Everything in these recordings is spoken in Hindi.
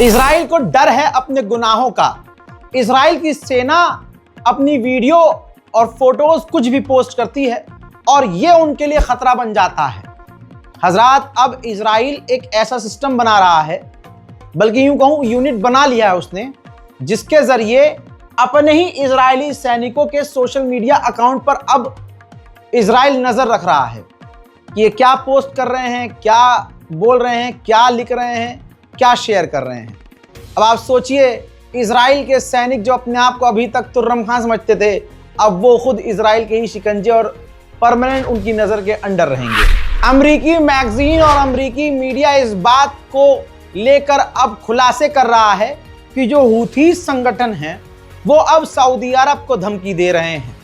इजराइल को डर है अपने गुनाहों का। इजराइल की सेना अपनी वीडियो और फोटोज कुछ भी पोस्ट करती है और ये उनके लिए खतरा बन जाता है। हजरात, अब इजराइल एक ऐसा सिस्टम बना रहा है, बल्कि यूं कहूं यूनिट बना लिया है उसने, जिसके जरिए अपने ही इजरायली सैनिकों के सोशल मीडिया अकाउंट पर अब इजराइल नजर रख रहा है कि ये क्या पोस्ट कर रहे हैं, क्या बोल रहे हैं, क्या लिख रहे हैं, क्या शेयर कर रहे हैं। अब आप सोचिए, इजराइल के सैनिक जो अपने आप को अभी तक तुर्रम खां समझते थे, अब वो खुद इजराइल के ही शिकंजे और परमानेंट उनकी नज़र के अंडर रहेंगे। अमरीकी मैगजीन और अमरीकी मीडिया इस बात को लेकर अब खुलासे कर रहा है कि जो हूथी संगठन है वो अब सऊदी अरब को धमकी दे रहे हैं।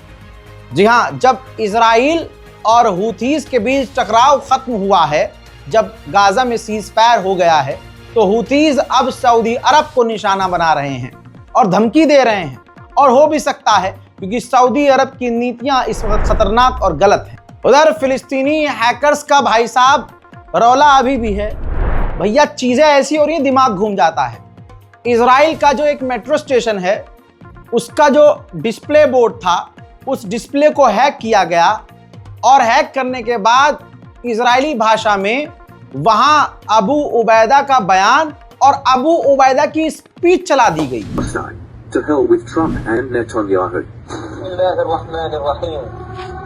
जी हाँ, जब इजराइल और हूथीज के बीच टकराव खत्म हुआ है, जब गाजा में सीज फायर हो गया है, तो हूथीज अब सऊदी अरब को निशाना बना रहे हैं और धमकी दे रहे हैं। और हो भी सकता है क्योंकि सऊदी अरब की नीतियां इस वक्त खतरनाक और गलत हैं। उधर फिलिस्तीनी हैकर्स का भाई साहब रौला अभी भी है। भैया, चीजें ऐसी हो रही हैं, दिमाग घूम जाता है। इजराइल का जो एक मेट्रो स्टेशन है, उसका जो डिस्प्ले बोर्ड था, उस डिस्प्ले को हैक किया गया और हैक करने के बाद इजरायली भाषा में वहां अबू उबैदा का बयान और अबू उबैदा की स्पीच चला दी गई। To hell with Trump and Netanyahu.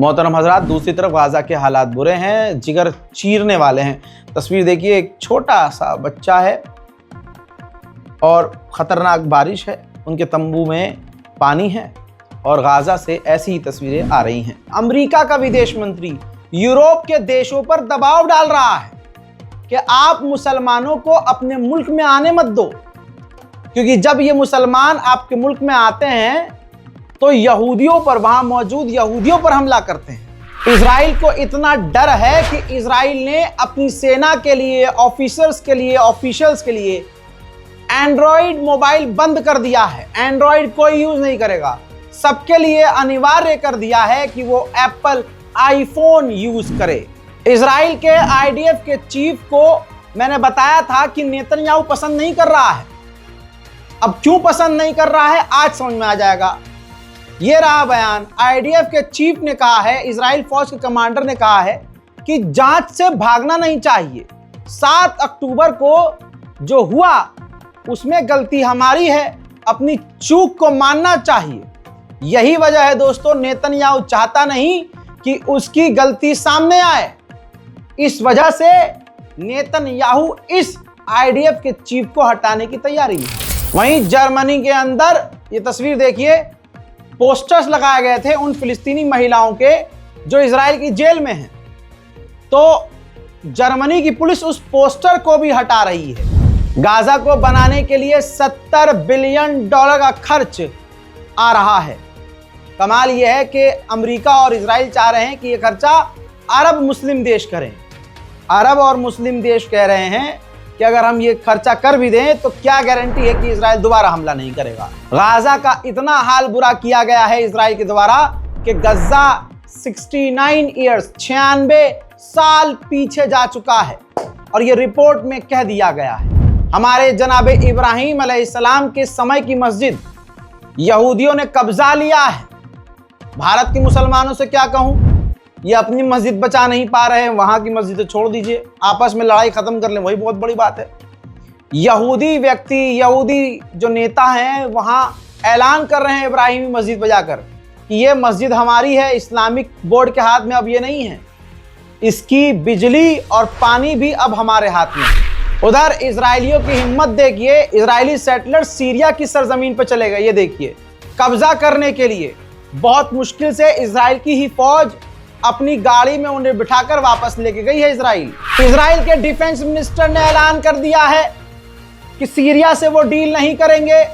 मोहतरम हजरात, दूसरी तरफ गाजा के हालात बुरे हैं, जिगर चीरने वाले हैं। तस्वीर देखिए, एक छोटा सा बच्चा है और ख़तरनाक बारिश है, उनके तंबू में पानी है और गाजा से ऐसी ही तस्वीरें आ रही हैं। अमेरिका का विदेश मंत्री यूरोप के देशों पर दबाव डाल रहा है कि आप मुसलमानों को अपने मुल्क में आने मत दो, क्योंकि जब ये मुसलमान आपके मुल्क में आते हैं तो यहूदियों पर, वहां मौजूद यहूदियों पर हमला करते हैं। इजराइल को इतना डर है कि इजराइल ने अपनी सेना के लिए, ऑफिशियल्स के लिए एंड्रॉइड मोबाइल बंद कर दिया है। एंड्रॉइड कोई यूज नहीं करेगा, सबके लिए अनिवार्य कर दिया है कि वो एप्पल आईफोन यूज करे। इजराइल के आईडीएफ के चीफ को मैंने बताया था कि नेतन्याहू पसंद नहीं कर रहा है। अब क्यों पसंद नहीं कर रहा है आज समझ में आ जाएगा। ये रहा बयान। आईडीएफ के चीफ ने कहा है, इजराइल फौज के कमांडर ने कहा है कि जांच से भागना नहीं चाहिए। 7 अक्टूबर को जो हुआ उसमें गलती हमारी है, अपनी चूक को मानना चाहिए। यही वजह है दोस्तों, नेतन्याहू चाहता नहीं कि उसकी गलती सामने आए। इस वजह से नेतन्याहू इस आईडीएफ के चीफ को हटाने की तैयारी में। वहीं जर्मनी के अंदर ये तस्वीर देखिए, पोस्टर्स लगाए गए थे उन फिलिस्तीनी महिलाओं के जो इजराइल की जेल में हैं। तो जर्मनी की पुलिस उस पोस्टर को भी हटा रही है। गाजा को बनाने के लिए $70 बिलियन का खर्च आ रहा है। कमाल यह है कि अमेरिका और इजराइल चाह रहे हैं कि यह खर्चा अरब मुस्लिम देश करें। अरब और मुस्लिम देश कह रहे हैं कि अगर हम ये खर्चा कर भी दें तो क्या गारंटी है कि इजराइल दोबारा हमला नहीं करेगा। गाजा का इतना हाल बुरा किया गया है इजराइल के द्वारा कि गजा 96 साल पीछे जा चुका है और ये रिपोर्ट में कह दिया गया है। हमारे जनाब इब्राहिम अलैहिस्सलाम के समय की मस्जिद यहूदियों ने कब्जा लिया है। भारत के मुसलमानों से क्या कहूं, ये अपनी मस्जिद बचा नहीं पा रहे हैं, वहां की मस्जिद तो छोड़ दीजिए, आपस में लड़ाई खत्म कर लें, वही बहुत बड़ी बात है। यहूदी व्यक्ति, यहूदी जो नेता हैं वहां ऐलान कर रहे हैं इब्राहिमी मस्जिद बजाकर कि ये मस्जिद हमारी है, इस्लामिक बोर्ड के हाथ में अब ये नहीं है, इसकी बिजली और पानी भी अब हमारे हाथ में है। उधर इजरायलियों की हिम्मत देखिए, इजरायली सेटलर सीरिया की सरजमीन पर चले गए। ये देखिए, कब्जा करने के लिए बहुत मुश्किल से इजराइल की ही फौज अपनी गाड़ी में उन्हें बिठाकर वापस लेके गई है इजराइल। इजराइल के डिफेंस मिनिस्टर ने ऐलान कर दिया है कि सीरिया से वो डील नहीं करेंगे,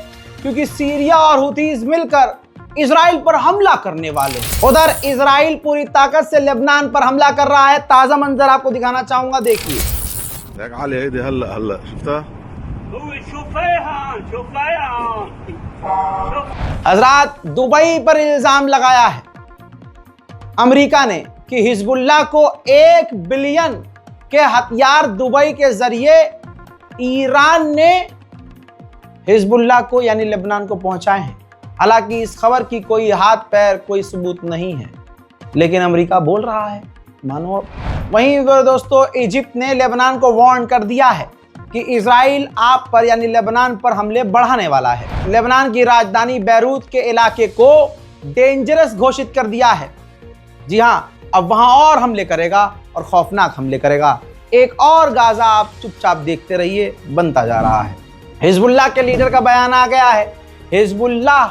क्योंकि सीरिया और हुतीज मिलकर इजराइल पर हमला करने वाले। उधर इजराइल पूरी ताकत से लेबनान पर हमला कर रहा है। ताजा मंजर आपको दिखाना चाहूंगा, देखिए। हजरात, दुबई पर इल्जाम लगाया है अमेरिका ने कि हिजबुल्लाह को 1 बिलियन के हथियार दुबई के जरिए ईरान ने हिजबुल्लाह को यानी लेबनान को पहुंचाए हैं। हालांकि इस खबर की कोई हाथ पैर कोई सबूत नहीं है, लेकिन अमेरिका बोल रहा है, मानो। वहीं दोस्तों, इजिप्ट ने लेबनान को वार्न कर दिया है कि इजराइल आप पर यानी लेबनान पर हमले बढ़ाने वाला है। लेबनान की राजधानी बैरूत के इलाके को डेंजरस घोषित कर दिया है। जी हां, अब वहां और हमले करेगा और खौफनाक हमले करेगा। एक और गाजा आप चुपचाप देखते रहिए, बनता जा रहा है। हिजबुल्लाह के लीडर का बयान आ गया है। हिजबुल्लाह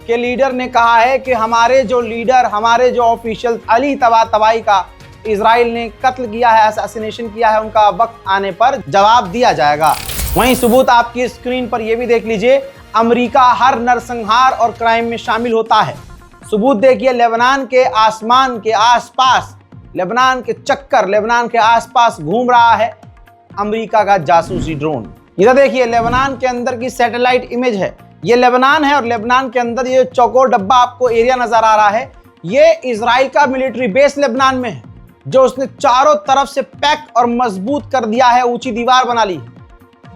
के लीडर ने कहा है कि हमारे जो ऑफिशियल अली तबातबाई का इजराइल ने कत्ल किया है, असैसिनेशन किया है, उनका वक्त आने पर जवाब दिया जाएगा। वहीं सबूत आपकी स्क्रीन पर यह भी देख लीजिए, अमेरिका हर नरसंहार और क्राइम में शामिल होता है। सबूत देखिए, लेबनान के आसमान के आसपास, लेबनान के आसपास घूम रहा है अमेरिका का जासूसी ड्रोन। इधर देखिए, लेबनान के अंदर की सैटेलाइट इमेज है। ये लेबनान है और लेबनान के अंदर ये चौकोर डब्बा आपको एरिया नजर आ रहा है। ये इजराइल का मिलिट्री बेस लेबनान में है, जो उसने चारों तरफ से पैक और मजबूत कर दिया है, ऊंची दीवार बना ली।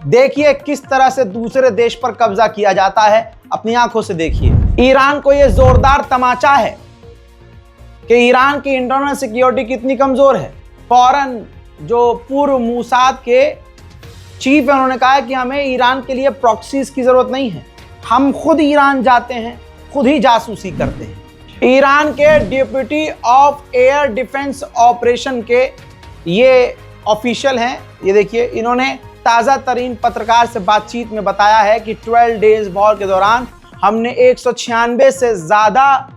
देखिए किस तरह से दूसरे देश पर कब्जा किया जाता है, अपनी आंखों से देखिए। ईरान को यह जोरदार तमाचा है कि ईरान की इंटरनल सिक्योरिटी कितनी कमजोर है। फौरन जो पूर्व मूसाद के चीफ है, उन्होंने कहा है कि हमें ईरान के लिए प्रॉक्सीज की जरूरत नहीं है, हम खुद ईरान जाते हैं, खुद ही जासूसी करते हैं। ईरान के deputy of air defence operation के ये ऑफिशियल हैं, ये देखिए, इन्होंने ताज़ा तरीन पत्रकार से बातचीत में बताया है कि 12 डेज वॉर के दौरान हमने 196 से ज़्यादा,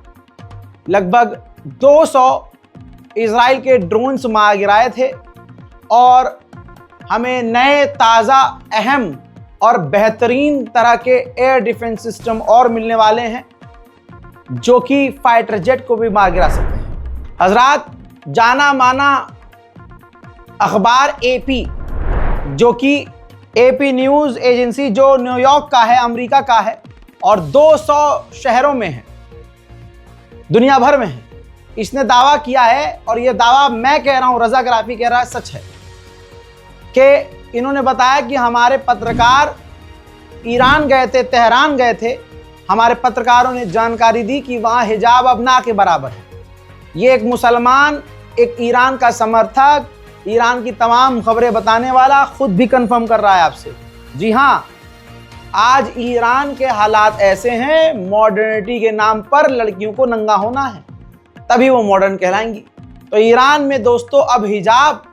लगभग 200 इजराइल के ड्रोन्स मार गिराए थे और हमें नए ताज़ा अहम और बेहतरीन तरह के एयर डिफेंस सिस्टम और मिलने वाले हैं, जो कि फाइटर जेट को भी मार गिरा सकते हैं। हजरात, जाना माना अखबार एपी, जो कि एपी न्यूज़ एजेंसी जो न्यूयॉर्क का है, अमेरिका का है और 200 शहरों में है, दुनिया भर में है, इसने दावा किया है, और यह दावा मैं कह रहा हूं, रजा गराफी कह रहा है, सच है, कि इन्होंने बताया कि हमारे पत्रकार ईरान गए थे, तेहरान गए थे, हमारे पत्रकारों ने जानकारी दी कि वहाँ हिजाब अब ना के बराबर है। ये एक मुसलमान, एक ईरान का समर्थक, ईरान की तमाम खबरें बताने वाला खुद भी कंफर्म कर रहा है आपसे। जी हाँ, आज ईरान के हालात ऐसे हैं, मॉडर्निटी के नाम पर लड़कियों को नंगा होना है, तभी वो मॉडर्न कहलाएंगी। तो ईरान में दोस्तों अब हिजाब,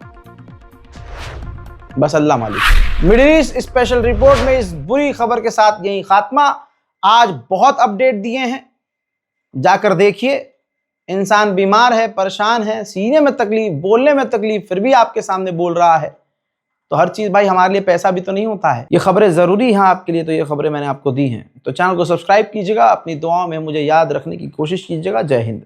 बस अल्लाह मालिक। मिडिल ईस्ट स्पेशल रिपोर्ट में इस बुरी खबर के साथ यही खात्मा। आज बहुत अपडेट दिए हैं, जाकर देखिए। इंसान बीमार है, परेशान है, सीने में तकलीफ, बोलने में तकलीफ, फिर भी आपके सामने बोल रहा है। तो हर चीज़ भाई, हमारे लिए पैसा भी तो नहीं होता है। ये खबरें ज़रूरी हैं आपके लिए, तो ये खबरें मैंने आपको दी हैं। तो चैनल को सब्सक्राइब कीजिएगा, अपनी दुआओं में मुझे याद रखने की कोशिश कीजिएगा। जय हिंद।